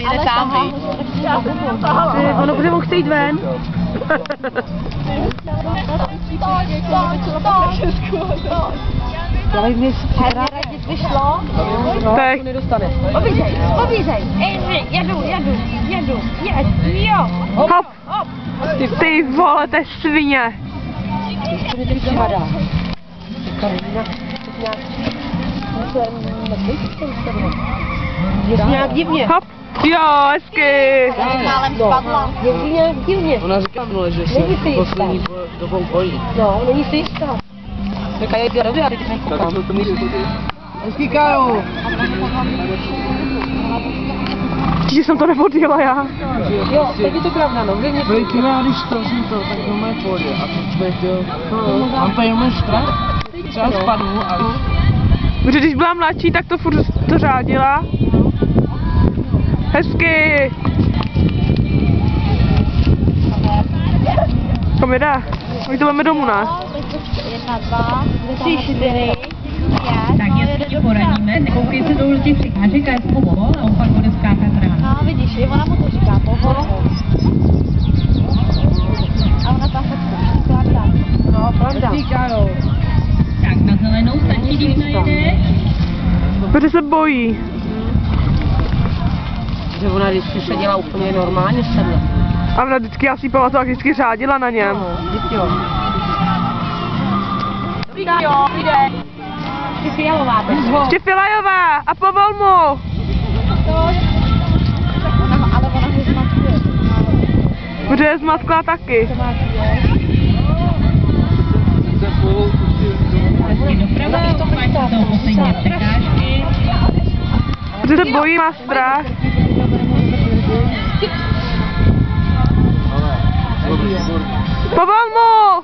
Ale jde sám, hej. Ono bude mohl jít ven. Já bych mi radit vyšlo. Tak. Nedostane. Pobízej. Jedu. Jo. Hop. Ty vole, to je svině. To mě teď připadá. Karolina, je nějak divně. Hop. Jo, hezky. Málem spadla. Je nějak divně. Ona říká minule, že se poslední dobou bojí. No, není si jistá. Říká, je děravě, a teď nekoukám. Hezký Kájo. Že jsem to nevodila já. Jo, teď je to pravda, no. Vejky, já když prosím to, tak do mé půjde. A to člověk chtěl. Mám tady jenom strach. Třeba spadnu a... Protože když byla mladší, tak to furt to řádila. Hezky. Kam jde? My to máme domů, ne? 1, 2, 3, 4, 5. Tak jestli ti poradíme, nekoukej se dolů těch překážek a je povol a opak bude skákat rád. No vidíš, ona mu to říká povol. A ona tam fakt pravda. No, pravda. Tak na zelenou stačí, když najdeš. Protože se bojí. Že ona vždycky se dělá úplně normálně sedle. A ona vždycky, já si pamatuju, jak vždycky řádila na něm. No, vždycky jo. Ještě fialová. Ještě Filajová a povol mu. Ale ona ho zmatkuje. Protože je zmatkla taky. Hezky doprava, opáč se toho poslední překážky. Protože se bojí, má strach. Povol mu.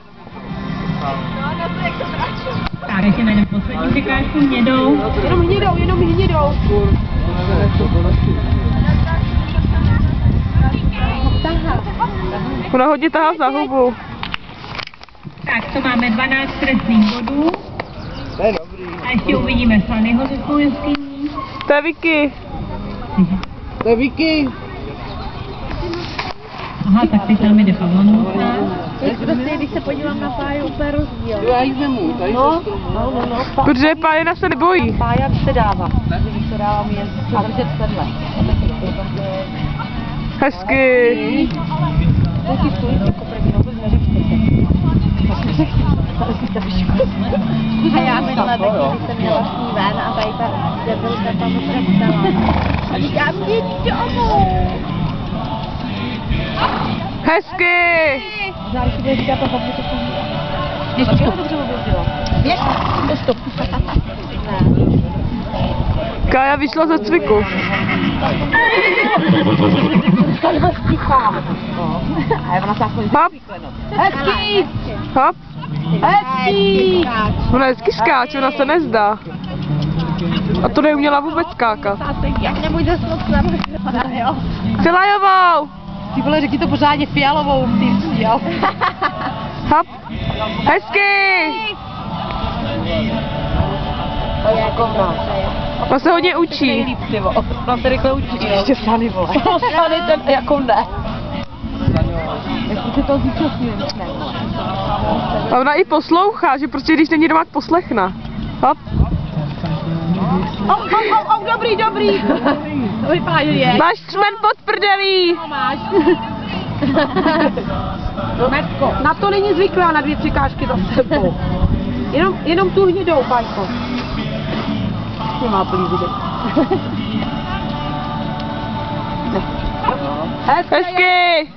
Tak, ještě najdeme poslední překážku, hnědou. Jenom hnědou. Ona hodně tahá za hubu. Tak, to máme 12 trestných bodů. A ještě uvidíme Sunnyho se svou jeskyní. To je Vicky. To je Vicky. Aha, tak teď tam jde Pavlanovka. Prostě, když se podívám na Páju, úplně rozdíl. Jo, já jí vemu, tady No. Protože Pájena se nebojí. Pája se dává. Když to dávám je a držet sedle. Hezky. Taky stojí jako první vůbec A já minule taky, když jsem měla s ní ven a tady ta debilka tam přestala. A říkám, jdi domů. Hezky. Záleží, že bude říkat to hodně to pomůže. Ještě to dobře objevila. Běž. Stop. Kája vyšla ze cviku. A ona se aspoň Hop. hezký! Hop. Hezký! Ona hezky skáče, ona se nezdá. A to neuměla vůbec skákat. Jak nebude moc namrkla, jo. Filajovou. Ty vole, řekni to pořádně fialovou, ty jo. Hop. Hezky. To je jako Ona se hodně učí. nejlíp, ty vole. Ona se rychle učí. Ještě Sany, vole. Sany ten, jako ne. Jak se to zúčastňuje, ne. A ona i poslouchá, že prostě když není doma, tak poslechne. Hop. Dobrý. Dobrý páně je. Máš čmen pod prdelí. Máš. Metko. Na to není zvyklá, na 2 překážky za sebou. Jenom tu hnědou, Pajko. Nemá plný vidět. Hezky.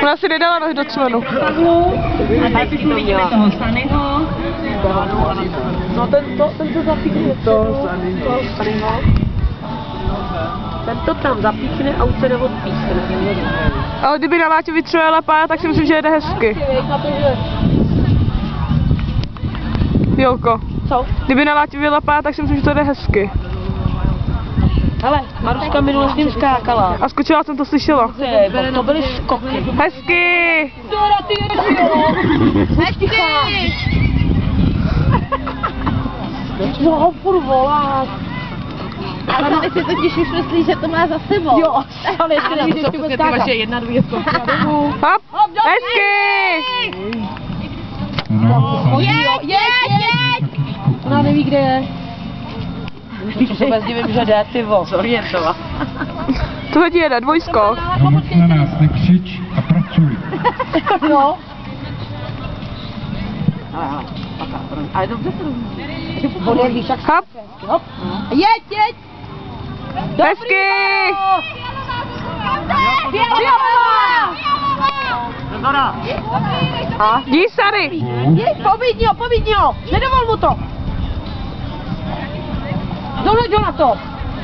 Ona si nedala nohy do členu. A teď uvidíme toho Sunnyho. No ten to zapíkne. To Sanyho. Ten to tam zapíkne a už se neodpíkne. Ale kdyby na Láťu vytřojela Pája, tak si myslím, že jede hezky. Jolko. Co? Kdyby na Láťu vyjela Pája, tak si myslím, že to jde hezky. Hele, Maruška minule s ním skákala. A skočila jsem to slyšela. To byly skoky. Hezky! Hezky! No, furt voláš. Ale tady si totiž už myslí, že to má za sebou. Jo, ale ještě nevíš, že ty bude skákat. jedna, dvě skoky. Hop! Hezky! Jeď! Ona neví, kde je. Víš, se bez divím, že jde, ty vo. Zorientovat. Tohle ti jede, dvojsko. No moc na nás nekřič a pracuj. Jo. Ale dobře se rozumí. Bude víš, jak Hop! hop. Jeď! Hezky! Jdi, Sary! Pobídni ho, nedovol mu to. Doleď na to.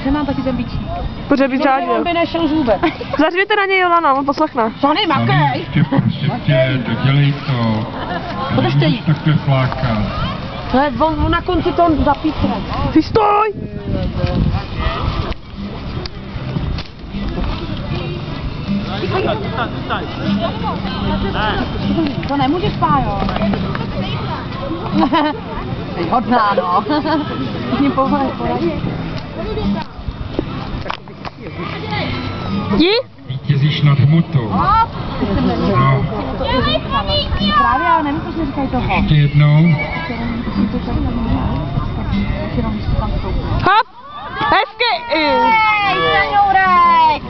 Že mám taky ten bičí. Pořád by On řádil. by nešel zůbec. Zařvěte na něj Jolana, on poslechne. Sony, makej. Ještě prostě tě, dodělej to. Podržte jí. Nemůžeš takhle flákat. To je on na konci to zapíchne. Ty stoj! To nemůžeš, Pájo. Hodná, no. Mě povolej poradit. Jdi! Vítězíš nad hmotou. No, Právě, ale nevím, proč neříkají toho. ještě jednou. Hop! Hezky! Hej, Staňourek!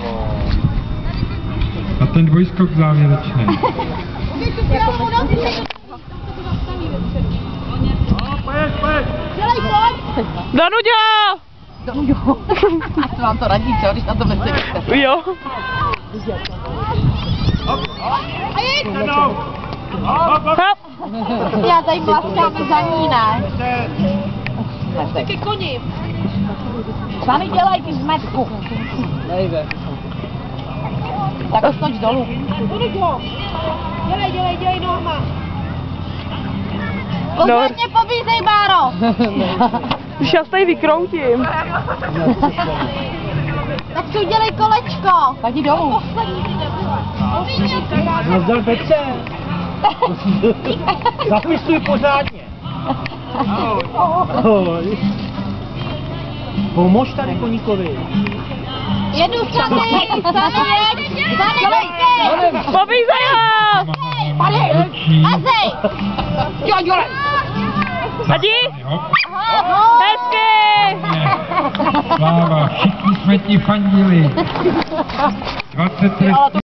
A ten dvojskok závěrečný. Danuďa! Asi vám to radí, co, když na to myslíte. Jo. Hop! Já tady plaskáme za ní, ne? Taky koni. Sami dělej ty zmetku. Nejde. Tak skoč dolů. Dělej, Norma. Pozorně pobízej, Báro. Už já se tady vykroutím. Tak si udělej kolečko. Tak jdi dolů. Nazdar Petře. Zapisuj pořádně. Ahoj. Pomož tady koníkovi. Jedu, Stany, Pobízej ho! Hazej. Jo, dělej. A jdi! Hop, Hezky! sláva, všichni jsme ti fandili. 20 let